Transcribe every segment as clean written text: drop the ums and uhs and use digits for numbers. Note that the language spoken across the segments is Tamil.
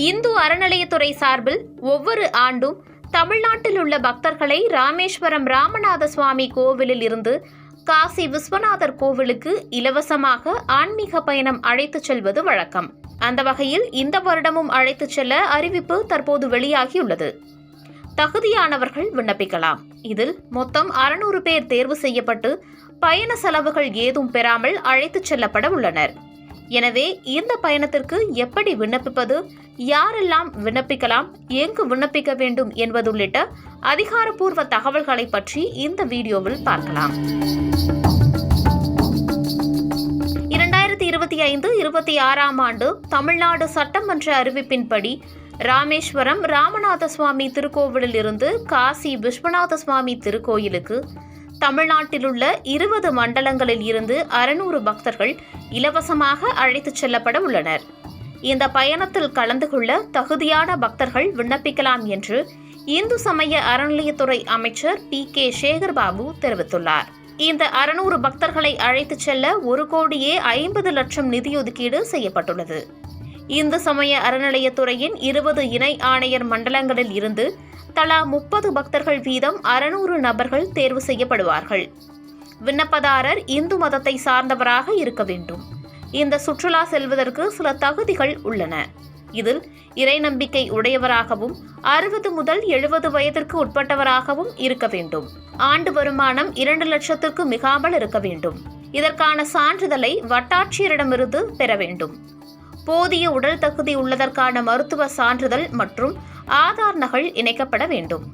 இந்து அறநிலையத்துறை சார்பில் ஒவ்வொரு ஆண்டும் தமிழ்நாட்டில் உள்ள பக்தர்களை ராமேஸ்வரம் ராமநாத சுவாமி கோவிலில் இருந்து காசி விஸ்வநாதர் கோவிலுக்கு இலவசமாக ஆன்மீக பயணம் அழைத்துச் செல்வது வழக்கம். அந்த வகையில் இந்த வருடமும் அழைத்துச் செல்ல அறிவிப்பு தற்போது வெளியாகியுள்ளது. தகுதியானவர்கள் விண்ணப்பிக்கலாம். இதில் மொத்தம் 600 பேர் தேர்வு செய்யப்பட்டு பயண செலவுகள் ஏதும் பெறாமல் அழைத்துச் செல்லப்பட உள்ளனர். எனவே இந்த பயணத்திற்கு எப்படி விண்ணப்பிப்பது, யாரெல்லாம் விண்ணப்பிக்கலாம், எங்கு விண்ணப்பிக்க வேண்டும் என்பது உள்ளிட்ட அதிகாரப்பூர்வ தகவல்களை பற்றி இந்த வீடியோவில் பார்க்கலாம். 2025-26 ஆண்டு தமிழ்நாடு சட்டமன்ற அறிவிப்பின்படி ராமேஸ்வரம் ராமநாத சுவாமி திருக்கோவிலில் இருந்து காசி விஸ்வநாத சுவாமி திருக்கோயிலுக்கு தமிழ்நாட்டில் உள்ள 20 மண்டலங்களில் இருந்து 600 பக்தர்கள் இலவசமாக அழைத்துச் செல்லப்பட உள்ளனர். இந்த பயணத்தில் கலந்து கொள்ள தகுதியான பக்தர்கள் விண்ணப்பிக்கலாம் என்று இந்து சமய அறநிலையத்துறை அமைச்சர் PK சேகர்பாபு தெரிவித்துள்ளார். இந்த 600 பக்தர்களை அழைத்துச் செல்ல 1,50,00,000 நிதியொதுக்கீடு செய்யப்பட்டுள்ளது. இந்து சமய அறநிலையத்துறையின் 20 இணை ஆணையர் மண்டலங்களில் இருந்து தலா 30 பக்தர்கள் வீதம் 600 நபர்கள் தேர்வு செய்யப்படுவார்கள். விண்ணப்பதாரர் இந்து மதத்தை சார்ந்தவராக இருக்க வேண்டும். இந்த சுற்றுலா செல்வதற்கு சில தகுதிகள் உள்ளன. இதில் இறை நம்பிக்கை உடையவராகவும் 60 முதல் 70 வயதிற்கு உட்பட்டவராகவும் இருக்க வேண்டும். ஆண்டு வருமானம் 2 லட்சத்திற்கு மிகாமல் இருக்க வேண்டும். இதற்கான சான்றிதழை வட்டாட்சியரிடமிருந்து பெற வேண்டும். போதிய உடல் தகுதி உள்ளதற்கான மருத்துவ சான்றிதழ் மற்றும் ஆதார் நகல் இணைக்கப்பட வேண்டும்.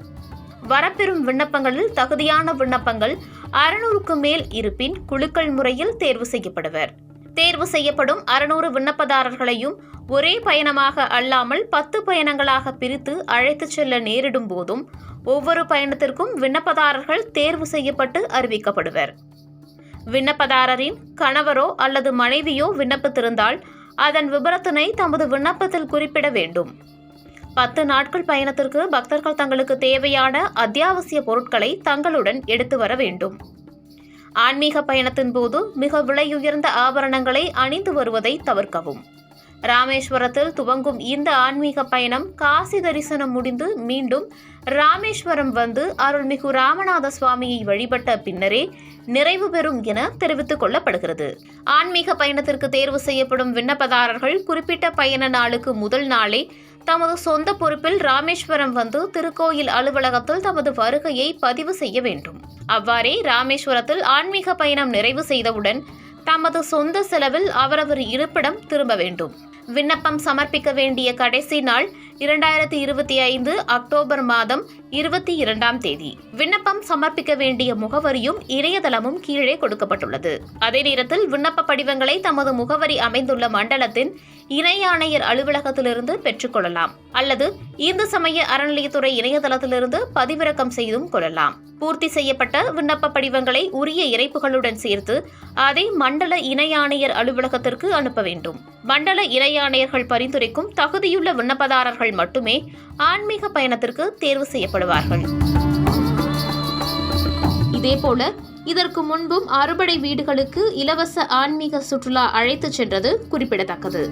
வரப்பெறும் விண்ணப்பங்களில் தகுதியான விண்ணப்பங்கள் 600க்கு மேல் இருப்பின் குலுக்கல் முறையில் தேர்வு செய்யப்படுவர். தேர்வு செய்யப்படும் 600 விண்ணப்பதாரர்களையும் ஒரே பயணமாக அல்லாமல் 10 பயணங்களாக பிரித்து அழைத்துச் செல்ல நேரிடும் போதும் ஒவ்வொரு பயணத்திற்கும் விண்ணப்பதாரர்கள் தேர்வு செய்யப்பட்டு அறிவிக்கப்படுவர். விண்ணப்பதாரரின் கணவரோ அல்லது மனைவியோ விண்ணப்பித்திருந்தால் அதன் விபரத்தினை தமது விண்ணப்பத்தில் குறிப்பிட வேண்டும். 10 நாட்கள் பயணத்திற்கு பக்தர்கள் தங்களுக்கு தேவையான அத்தியாவசிய பொருட்களை தங்களுடன் எடுத்து வர வேண்டும். ஆன்மீக பயணத்தின் போது மிக விலையுயர்ந்த ஆபரணங்களை அணிந்து வருவதை தவிர்க்கவும். ராமேஸ்வரத்தில் துவங்கும் இந்த ஆன்மீக பயணம் காசி தரிசனம் முடிந்து மீண்டும் ராமேஸ்வரம் வந்து அருள்மிகு ராமநாத சுவாமியை வழிபட்ட பின்னரே நிறைவு பெறும் என தெரிவித்துக் கொள்ளப்படுகிறது. ஆன்மீக பயணத்திற்கு தேர்வு செய்யப்படும் விண்ணப்பதாரர்கள் குறிப்பிட்ட பயண நாளுக்கு முதல் நாளே தமது சொந்த பொறுப்பில் ராமேஸ்வரம் வந்து திருக்கோயில் அலுவலகத்தில் தமது வருகையை பதிவு செய்ய வேண்டும். அவ்வாறே ராமேஸ்வரத்தில் ஆன்மீக பயணம் நிறைவு செய்தவுடன் தமது சொந்த செலவில் அவரவர் இருப்பிடம் திரும்ப வேண்டும். விண்ணப்பம் சமர்ப்பிக்க வேண்டிய கடைசி நாள் 2025 அக்டோபர் மாதம் 22ஆம் தேதி. விண்ணப்பம் சமர்ப்பிக்க வேண்டிய முகவரியும் இணையதளமும் கீழே கொடுக்கப்பட்டுள்ளது. அதே நேரத்தில் விண்ணப்ப படிவங்களை தமது முகவரி அமைந்துள்ள மண்டலத்தின் இணை ஆணையர் அலுவலகத்திலிருந்து பெற்றுக்கொள்ளலாம் அல்லது இந்து சமய அறநிலையத்துறை இணையதளத்திலிருந்து பதிவிறக்கம் செய்தும் கொள்ளலாம். பூர்த்தி செய்யப்பட்ட விண்ணப்ப படிவங்களை உரிய இணைப்புகளுடன் சேர்த்து அதை மண்டல இணை ஆணையர் அலுவலகத்திற்கு அனுப்ப வேண்டும். மண்டல இணை ஆணையர்கள் பரிந்துரைக்கும் தகுதியுள்ள விண்ணப்பதாரர்கள் மட்டுமே ஆன்மீக பயணத்திற்கு தேர்வு செய்யப்படுவார்கள். இதேபோல இதற்கு முன்பும் அறுபடை வீடுகளுக்கு இலவச ஆன்மீக சுற்றுலா அழைத்துச் சென்றது குறிப்பிடத்தக்கது.